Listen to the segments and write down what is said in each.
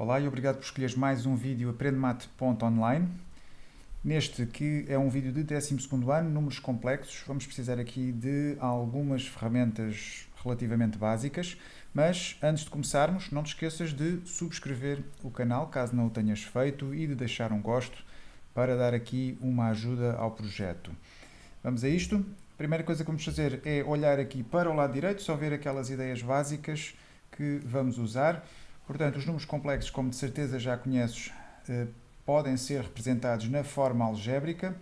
Olá e obrigado por escolheres mais um vídeo aprendemate.online. Neste que é um vídeo de 12º ano, números complexos, vamos precisar aqui de algumas ferramentas relativamente básicas, mas antes de começarmos, não te esqueças de subscrever o canal, caso não o tenhas feito, e de deixar um gosto para dar aqui uma ajuda ao projeto. Vamos a isto. A primeira coisa que vamos fazer é olhar aqui para o lado direito, só ver aquelas ideias básicas que vamos usar. Portanto, os números complexos, como de certeza já conheces, podem ser representados na forma algébrica.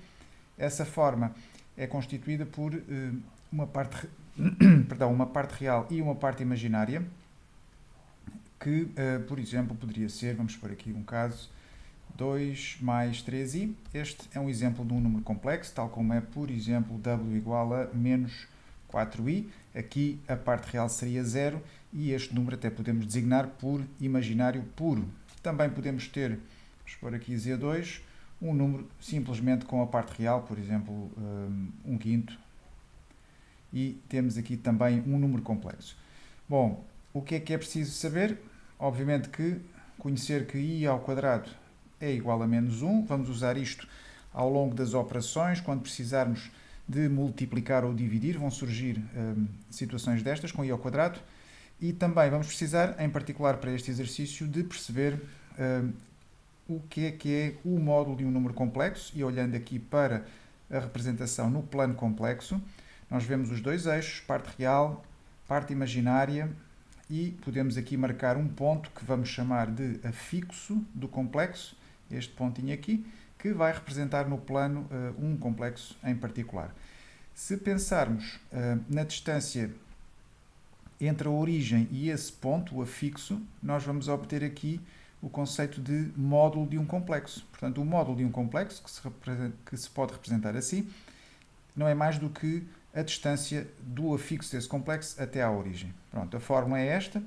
Essa forma é constituída por uma parte real e uma parte imaginária, que, por exemplo, poderia ser, vamos pôr aqui um caso, 2 mais 3i. Este é um exemplo de um número complexo, tal como é, por exemplo, w igual a menos 4i. Aqui a parte real seria 0 e este número até podemos designar por imaginário puro. Também podemos ter, vamos pôr aqui z2, um número simplesmente com a parte real, por exemplo, 1/5. E temos aqui também um número complexo. Bom, o que é preciso saber? Obviamente que conhecer que i ao quadrado é igual a menos 1. Vamos usar isto ao longo das operações, quando precisarmos de multiplicar ou dividir, vão surgir situações destas com i ao quadrado. E também vamos precisar, em particular para este exercício, de perceber o que é o módulo de um número complexo. E olhando aqui para a representação no plano complexo, nós vemos os dois eixos, parte real, parte imaginária, e podemos aqui marcar um ponto que vamos chamar de afixo do complexo, este pontinho aqui, que vai representar no plano um complexo em particular. Se pensarmos na distância entre a origem e esse ponto, o afixo, nós vamos obter aqui o conceito de módulo de um complexo. Portanto, o módulo de um complexo, que se pode representar assim, não é mais do que a distância do afixo desse complexo até à origem. Pronto, a fórmula é esta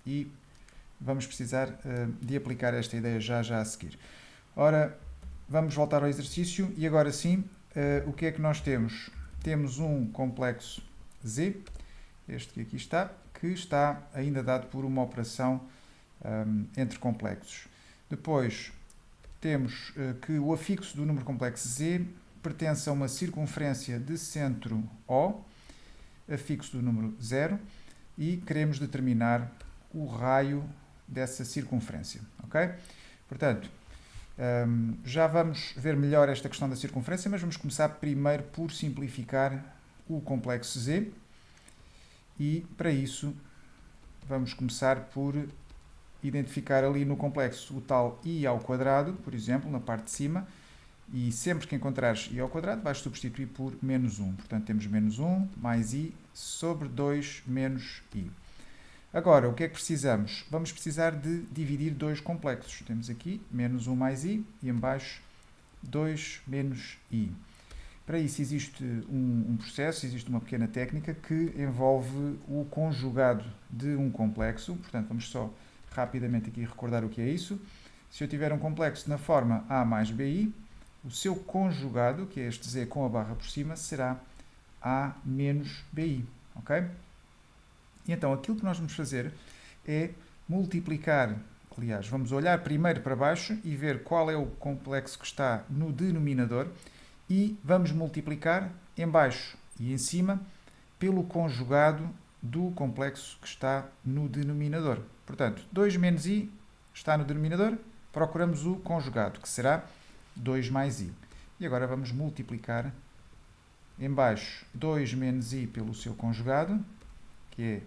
e vamos precisar de aplicar esta ideia já a seguir. Ora, vamos voltar ao exercício e agora sim, o que é que nós temos? Temos um complexo z, este que aqui está, que está ainda dado por uma operação entre complexos. Depois, temos que o afixo do número complexo z pertence a uma circunferência de centro O, afixo do número 0, e queremos determinar o raio dessa circunferência. Ok? Portanto, já vamos ver melhor esta questão da circunferência, mas vamos começar primeiro por simplificar o complexo z. E para isso vamos começar por identificar ali no complexo o tal i ao quadrado, por exemplo, na parte de cima, e sempre que encontrares i ao quadrado vais substituir por menos 1. Portanto, temos menos 1 mais i sobre 2 menos i. Agora, o que é que precisamos? Vamos precisar de dividir dois complexos. Temos aqui menos 1 mais i e em baixo 2 menos i. Para isso existe um processo, existe uma pequena técnica que envolve o conjugado de um complexo. Portanto, vamos só rapidamente aqui recordar o que é isso. Se eu tiver um complexo na forma a mais bi, o seu conjugado, que é este z com a barra por cima, será a menos bi. Ok? E então, aquilo que nós vamos fazer é multiplicar, aliás, vamos olhar primeiro para baixo e ver qual é o complexo que está no denominador e vamos multiplicar em baixo e em cima pelo conjugado do complexo que está no denominador. Portanto, 2 menos i está no denominador, procuramos o conjugado, que será 2 mais i. E agora vamos multiplicar em baixo 2 menos i pelo seu conjugado, que é,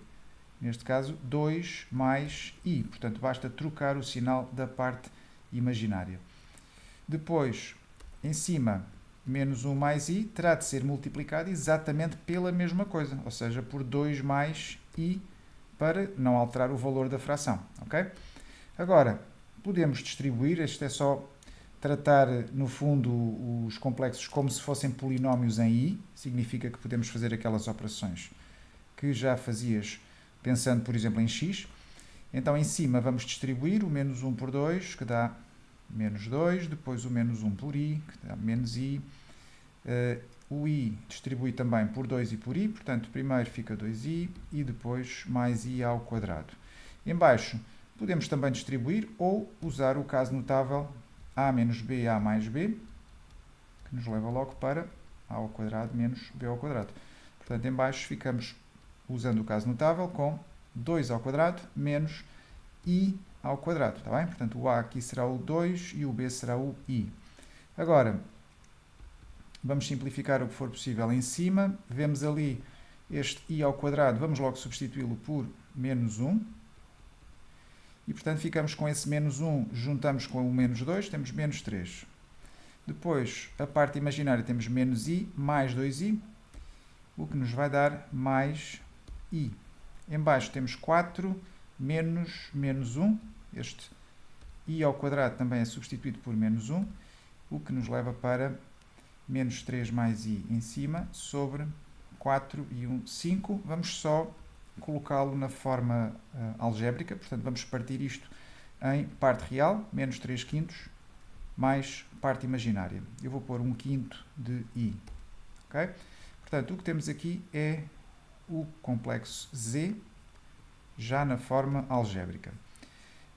neste caso, 2 mais i. Portanto, basta trocar o sinal da parte imaginária. Depois, em cima, menos 1 mais i terá de ser multiplicado exatamente pela mesma coisa, ou seja, por 2 mais i, para não alterar o valor da fração. Ok? Agora, podemos distribuir, isto é só tratar, no fundo, os complexos como se fossem polinómios em i, significa que podemos fazer aquelas operações que já fazias pensando, por exemplo, em x. Então, em cima, vamos distribuir o menos 1 por 2, que dá menos 2, depois o menos 1 por i, que dá menos i. O i distribui também por 2 e por i, portanto, primeiro fica 2i e depois mais i ao quadrado. Em baixo, Podemos também distribuir ou usar o caso notável a menos b, a mais b, que nos leva logo para a ao quadrado menos b ao quadrado. Portanto, em baixo ficamos usando o caso notável com 2 ao quadrado menos i ao quadrado, está bem? Portanto, o a aqui será o 2 e o b será o i. Agora, vamos simplificar o que for possível em cima. Vemos ali este i ao quadrado, vamos logo substituí-lo por menos 1. E, portanto, ficamos com esse menos 1, juntamos com o menos 2, temos menos 3. Depois, a parte imaginária, temos menos i mais 2i, o que nos vai dar mais i. Em baixo temos 4 menos 1. Este i ao quadrado também é substituído por menos 1, o que nos leva para menos 3 mais i em cima, sobre 4 e 1, 5. Vamos só colocá-lo na forma algébrica, portanto vamos partir isto em parte real, menos 3 quintos, mais parte imaginária. Eu vou pôr 1 quinto de i. Okay? Portanto, o que temos aqui é o complexo z, já na forma algébrica.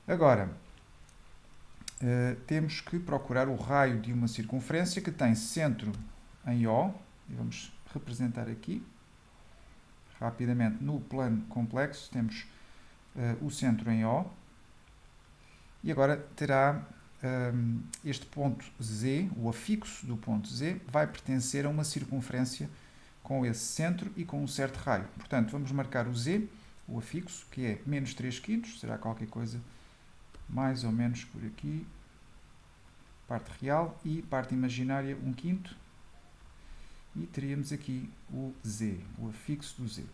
Agora, temos que procurar o raio de uma circunferência que tem centro em O, e vamos representar aqui. Rapidamente, no plano complexo, temos o centro em O, e agora terá este ponto Z, o afixo do ponto Z, vai pertencer a uma circunferência com esse centro e com um certo raio. Portanto, vamos marcar o Z, o afixo, que é menos 3 quintos, será qualquer coisa mais ou menos por aqui, parte real, e parte imaginária 1 quinto, e teríamos aqui o Z, o afixo do Z.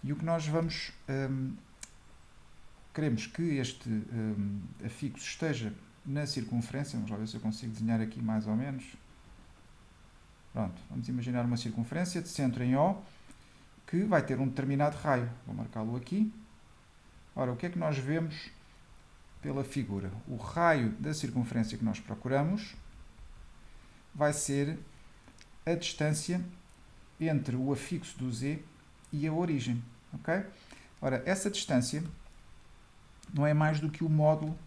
E o que nós vamos, queremos que este afixo esteja na circunferência, vamos lá ver se eu consigo desenhar aqui mais ou menos. Pronto, vamos imaginar uma circunferência de centro em O, que vai ter um determinado raio. Vou marcá-lo aqui. Ora, o que é que nós vemos pela figura? O raio da circunferência que nós procuramos vai ser a distância entre o afixo do Z e a origem. Okay? Ora, essa distância não é mais do que o módulo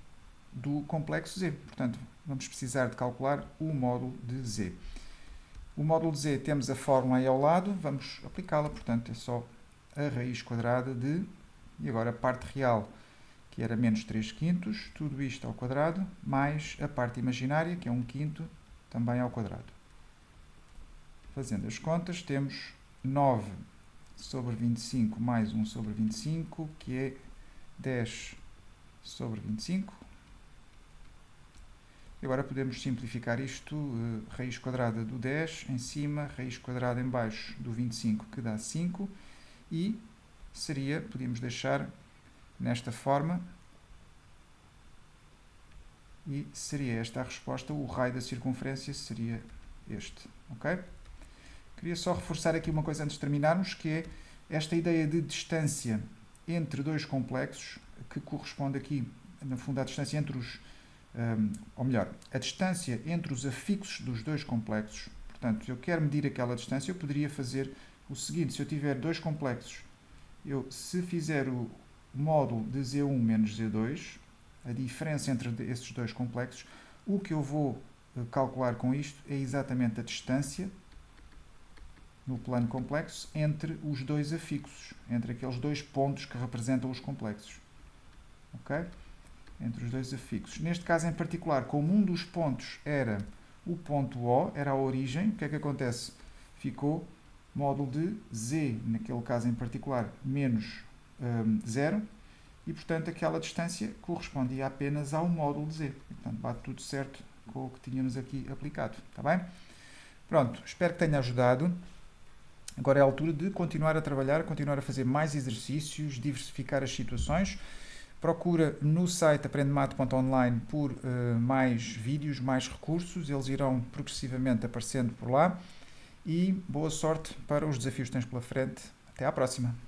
do complexo Z. Portanto, vamos precisar de calcular o módulo de Z. O módulo de Z, temos a fórmula aí ao lado, vamos aplicá-la. Portanto, é só a raiz quadrada de, e agora a parte real, que era menos 3 quintos, tudo isto ao quadrado, mais a parte imaginária, que é 1 quinto, também ao quadrado. Fazendo as contas, temos 9 sobre 25 mais 1 sobre 25, que é 10 sobre 25. E agora podemos simplificar isto, raiz quadrada do 10 em cima, raiz quadrada em baixo do 25, que dá 5. E seria, podíamos deixar nesta forma, e seria esta a resposta, o raio da circunferência seria este. Ok? Queria só reforçar aqui uma coisa antes de terminarmos, que é esta ideia de distância entre dois complexos, que corresponde aqui, no fundo, à distância entre os, ou melhor, a distância entre os afixos dos dois complexos. Portanto, se eu quero medir aquela distância, eu poderia fazer o seguinte: se eu tiver dois complexos, se fizer o módulo de Z1 menos Z2, a diferença entre esses dois complexos, o que eu vou calcular com isto é exatamente a distância no plano complexo entre os dois afixos, entre aqueles dois pontos que representam os complexos. Ok? Entre os dois afixos. Neste caso em particular, como um dos pontos era o ponto O, era a origem, o que é que acontece? Ficou módulo de Z, naquele caso em particular, menos 0, e portanto aquela distância correspondia apenas ao módulo de Z. E, portanto, bate tudo certo com o que tínhamos aqui aplicado. Está bem? Pronto, espero que tenha ajudado. Agora é a altura de continuar a trabalhar, continuar a fazer mais exercícios, diversificar as situações. Procura no site aprendemate.online por mais vídeos, mais recursos, eles irão progressivamente aparecendo por lá. E boa sorte para os desafios que tens pela frente. Até à próxima!